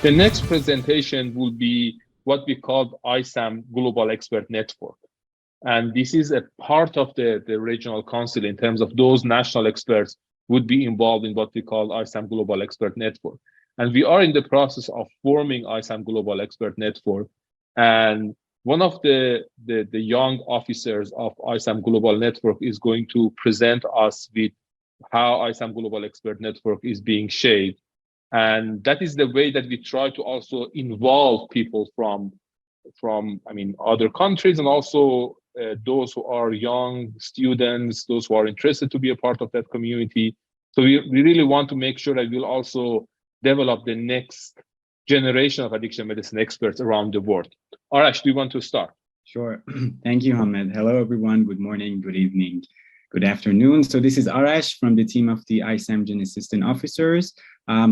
The next presentation will be what we call ISAM Global Expert Network. And this is a part of the regional council in terms of those national experts would be involved in what we call ISAM Global Expert Network. And we are in the process of forming ISAM Global Expert Network. And one of the young officers of ISAM Global Network is going to present us with how ISAM Global Expert Network is being shaped. And that is the way that we try to also involve people from other countries, and also those who are young students, those who are interested to be a part of that community. So we really want to make sure that we'll also develop the next generation of addiction medicine experts around the world. Arash, do you want to start? Sure. Thank you, Ahmed. Hello, everyone. Good morning, good evening, good afternoon. So this is Arash from the team of the ISAM-GEN assistant officers.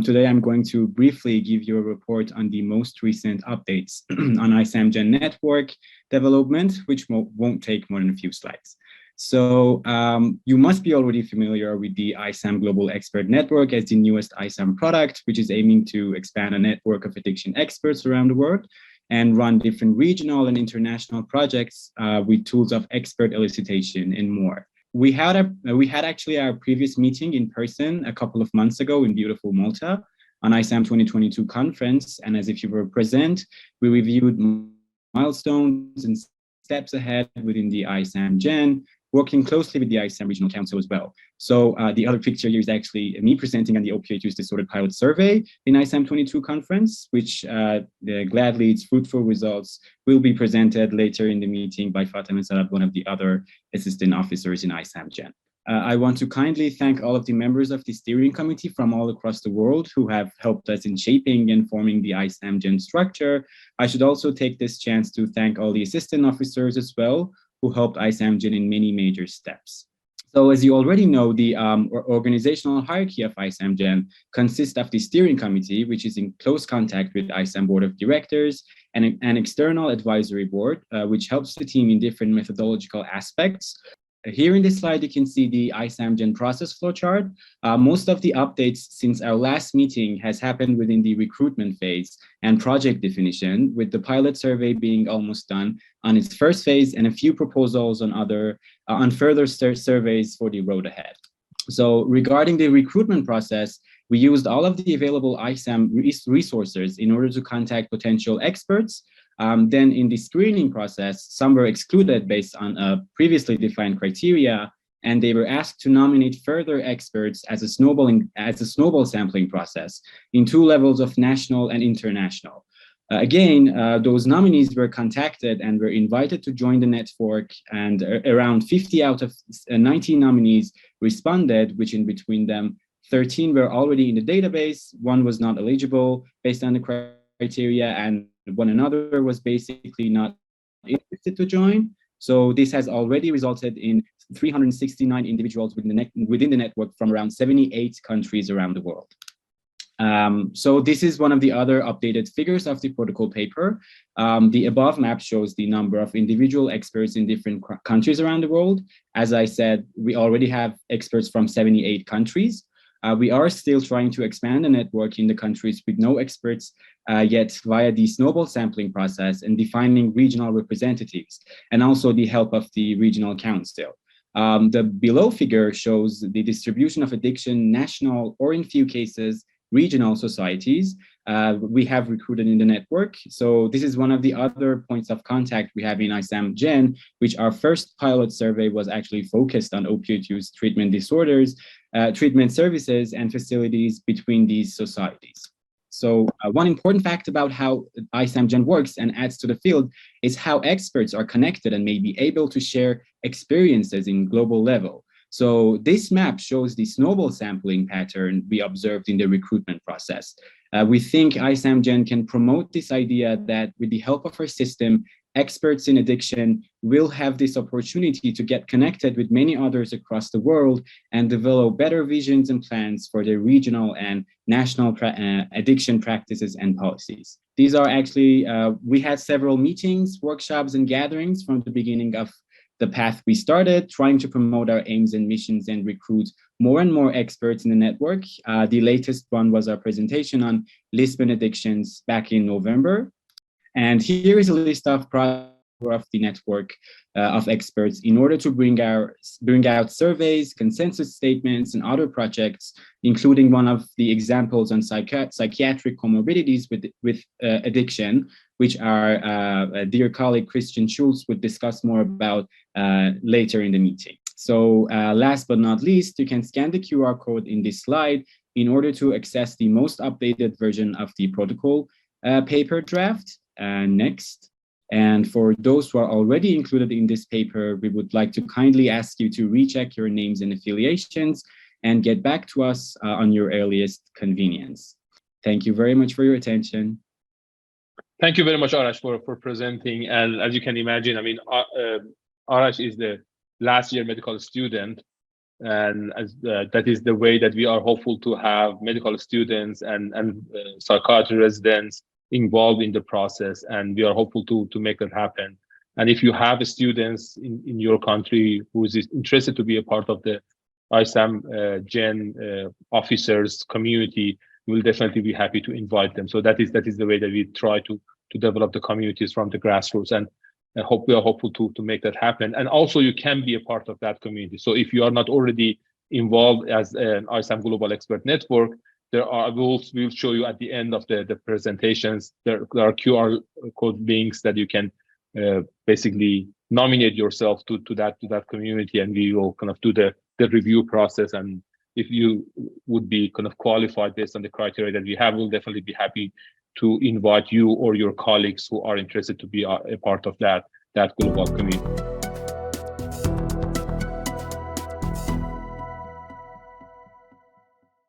Today, I'm going to briefly give you a report on the most recent updates on ISAM-GEN network development, which won't take more than a few slides. So you must be already familiar with the ISAM Global Expert Network as the newest ISAM product, which is aiming to expand a network of addiction experts around the world and run different regional and international projects with tools of expert elicitation and more. We had actually our previous meeting in person a couple of months ago in beautiful Malta on ISAM 2022 conference. And as if you were present, we reviewed milestones and steps ahead within the ISAM-GEN, working closely with the ISAM Regional Council as well. So the other picture here is actually me presenting on the opioid use disorder pilot survey in ISAM 22 conference, which gladly its fruitful results will be presented later in the meeting by Fatem Sarab, one of the other assistant officers in ISAM-GEN. I want to kindly thank all of the members of the steering committee from all across the world who have helped us in shaping and forming the ISAM-GEN structure. I should also take this chance to thank all the assistant officers as well, who helped ISAM-GEN in many major steps. So as you already know, the organizational hierarchy of ISAM-GEN consists of the steering committee, which is in close contact with ISAM board of directors, and an external advisory board, which helps the team in different methodological aspects. Here in this slide, you can see the ISAM-GEN process flowchart. Most of the updates since our last meeting has happened within the recruitment phase and project definition, with the pilot survey being almost done on its first phase and a few proposals on further surveys for the road ahead. So regarding the recruitment process, we used all of the available ISAM resources in order to contact potential experts. Then in the screening process, some were excluded based on previously defined criteria, and they were asked to nominate further experts as a snowball sampling process in 2 levels of national and international. Again, those nominees were contacted and were invited to join the network, and around 50 out of 19 nominees responded, which in between them, 13 were already in the database, 1 was not eligible based on the criteria, and one another was basically not interested to join. So this has already resulted in 369 individuals within the network from around 78 countries around the world. So this is one of the other updated figures of the protocol paper. The above map shows the number of individual experts in different countries around the world. As I said, we already have experts from 78 countries. We are still trying to expand the network in the countries with no experts yet via the snowball sampling process and defining regional representatives, and also the help of the regional council. The below figure shows the distribution of addiction national, or in few cases, regional societies we have recruited in the network. So this is one of the other points of contact we have in ISAM-GEN, which our first pilot survey was actually focused on opioid use treatment disorders, treatment services and facilities between these societies. So one important fact about how ISAM-GEN works and adds to the field is how experts are connected and may be able to share experiences in global level. So this map shows the snowball sampling pattern we observed in the recruitment process. We think ISAM-GEN can promote this idea that with the help of our system, experts in addiction will have this opportunity to get connected with many others across the world and develop better visions and plans for their regional and national addiction practices and policies. These are actually, we had several meetings, workshops, and gatherings from the beginning of the path we started, trying to promote our aims and missions and recruit more and more experts in the network. The latest one was our presentation on Lisbon addictions back in November. And here is a list of projects of the network of experts in order to bring out surveys, consensus statements, and other projects, including one of the examples on psychiatric comorbidities with addiction, which our dear colleague Christian Schulz would discuss more about later in the meeting. So last but not least, you can scan the QR code in this slide in order to access the most updated version of the protocol paper draft. Next. And for those who are already included in this paper, we would like to kindly ask you to recheck your names and affiliations and get back to us on your earliest convenience. Thank you very much for your attention. Thank you very much, Arash, for presenting. And as you can imagine, I mean, Arash is the last year medical student, and as that is the way that we are hopeful to have medical students and psychiatry residents involved in the process, and we are hopeful to make that happen. And if you have students in your country who is interested to be a part of the ISAM-GEN officers community, we'll definitely be happy to invite them. So that is the way that we try to develop the communities from the grassroots, and we are hopeful to make that happen. And also you can be a part of that community. So if you are not already involved as an ISAM Global Expert Network, there are rules we'll show you at the end of the presentations. There are QR code links that you can basically nominate yourself to that community, and we will kind of do the review process. And if you would be kind of qualified based on the criteria that we have, we'll definitely be happy to invite you or your colleagues who are interested to be a part of that global community.